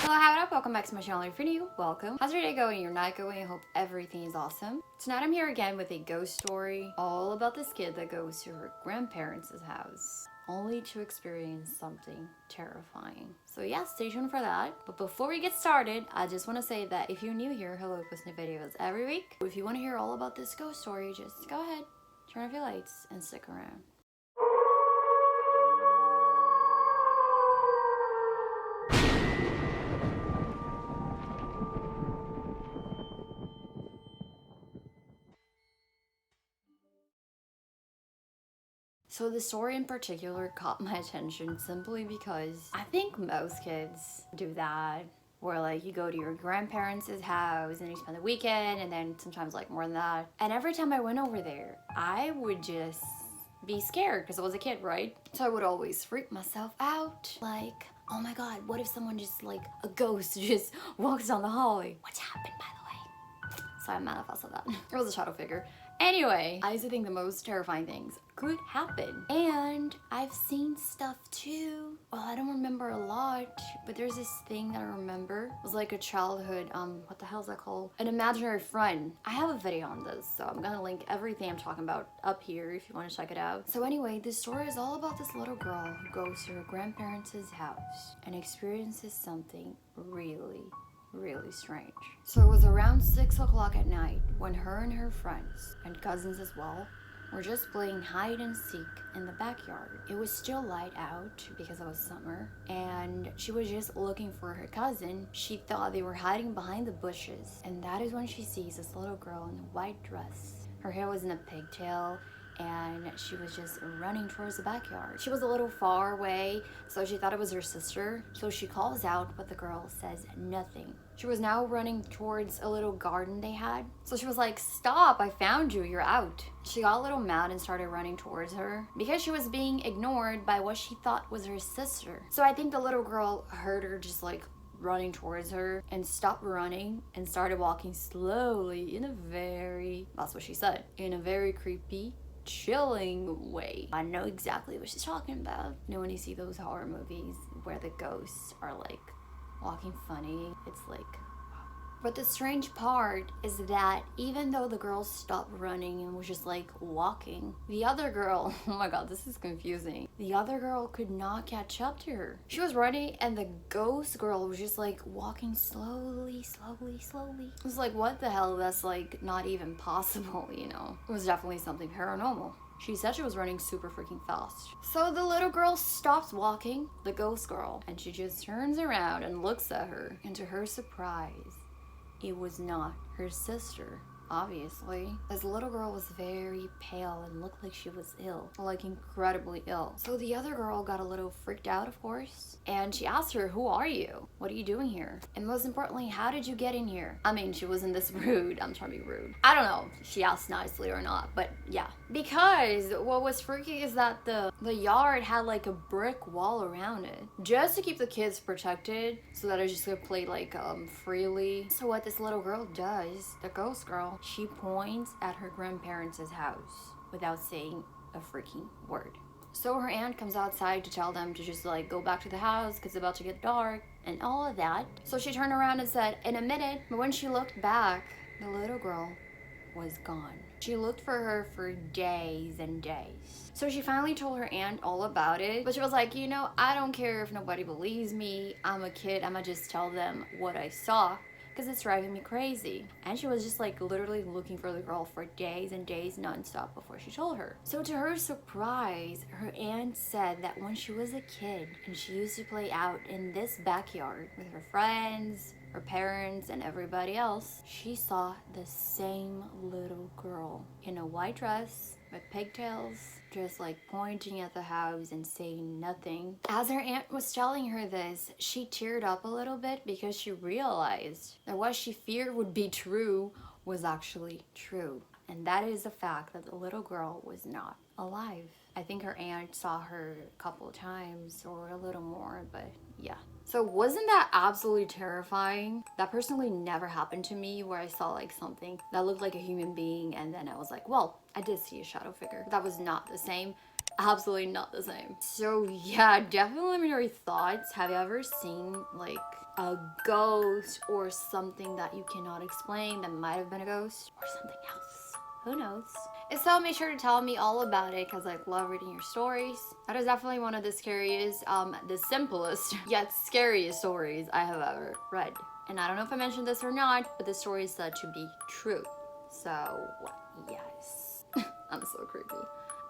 Hello, how up? Welcome back to my channel. If you're new, welcome. How's your day going? Your night going? I hope everything is awesome. Tonight I'm here again with a ghost story all about this kid that goes to her grandparents' house only to experience something terrifying. So yeah, stay tuned for that. But before we get started, I just want to say that if you're new here, hello, post new videos every week. If you want to hear all about this ghost story, just go ahead, turn off your lights, and stick around. So the story in particular caught my attention simply because I think most kids do that, where like you go to your grandparents' house and you spend the weekend and then sometimes like more than that. And every time I went over there, I would just be scared because I was a kid, right? So I would always freak myself out, like, oh my god, what if someone just like a ghost just walks down the hallway? What's happened, by the way? So I manifested that. It was a shadow figure. Anyway, I used to think the most terrifying things could happen. And I've seen stuff too. Well, I don't remember a lot, but there's this thing that I remember. It was like a childhood, what the hell is that called? An imaginary friend. I have a video on this, so I'm gonna link everything I'm talking about up here if you wanna check it out. So anyway, this story is all about this little girl who goes to her grandparents' house and experiences something really strange. So it was around 6 o'clock at night when her and her friends, and cousins as well, were just playing hide and seek in the backyard. It was still light out because it was summer, and she was just looking for her cousin. She thought they were hiding behind the bushes, and that is when she sees this little girl in a white dress. Her hair was in a pigtail, and she was just running towards the backyard. She was a little far away, so she thought it was her sister. So she calls out, but the girl says nothing. She was now running towards a little garden they had. So she was like, stop, I found you, you're out. She got a little mad and started running towards her because she was being ignored by what she thought was her sister. So I think the little girl heard her just like running towards her and stopped running and started walking slowly in a very, that's what she said, in a very creepy, chilling way. I know exactly what she's talking about. You know when you see those horror movies where the ghosts are like walking funny, it's like, but the strange part is that even though the girl stopped running and was just like walking, the other girl, oh my god, this is confusing. The other girl could not catch up to her. She was running and the ghost girl was just like walking slowly. It was like, what the hell? That's like not even possible, you know? It was definitely something paranormal. She said she was running super freaking fast. So the little girl stops walking, the ghost girl, and she just turns around and looks at her. And to her surprise, it was not her sister, obviously. This little girl was very pale and looked like she was ill, like incredibly ill. So the other girl got a little freaked out, of course, and she asked her, who are you? What are you doing here? And most importantly, how did you get in here? I mean, she wasn't this rude. I'm trying to be rude. I don't know if she asked nicely or not, but yeah. Because what was freaky is that the yard had like a brick wall around it, just to keep the kids protected so that I just could play like freely. So what this little girl does, the ghost girl, she points at her grandparents' house without saying a freaking word. So her aunt comes outside to tell them to just like go back to the house because it's about to get dark and all of that. So she turned around and said, in a minute. But when she looked back, the little girl was gone. She looked for her for days and days. So she finally told her aunt all about it, but she was like, you know, I don't care if nobody believes me. I'm a kid. I'ma just tell them what I saw because it's driving me crazy. And she was just like literally looking for the girl for days and days nonstop before she told her. So to her surprise, her aunt said that when she was a kid and she used to play out in this backyard with her friends, her parents, and everybody else, she saw the same little girl in a white dress with pigtails, just like pointing at the house and saying nothing. As her aunt was telling her this, she teared up a little bit because she realized that what she feared would be true was actually true. And that is the fact that the little girl was not alive. I think her aunt saw her a couple of times or a little more, but yeah. So wasn't that absolutely terrifying? That personally never happened to me, where I saw like something that looked like a human being and then I was like, well, I did see a shadow figure. That was not the same. Absolutely not the same. So yeah, definitely let me know your thoughts. Have you ever seen like a ghost or something that you cannot explain that might have been a ghost or something else. Who knows? And so make sure to tell me all about it because I love reading your stories. That is definitely one of the scariest, the simplest yet scariest stories I have ever read. And I don't know if I mentioned this or not, but the story is said to be true. So, yes. I'm so creepy.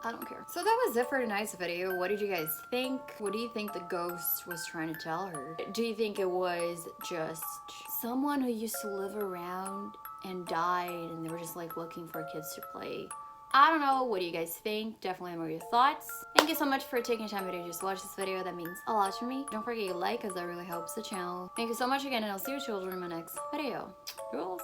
I don't care. So that was it for tonight's video. What did you guys think? What do you think the ghost was trying to tell her? Do you think it was just someone who used to live around and died and they were just like looking for kids to play? I don't know. What do you guys think? Definitely let me know your thoughts. Thank you so much for taking time to just watch this video. That means a lot to me. Don't forget to like because that really helps the channel. Thank you so much again and I'll see you children in my next video. Rules.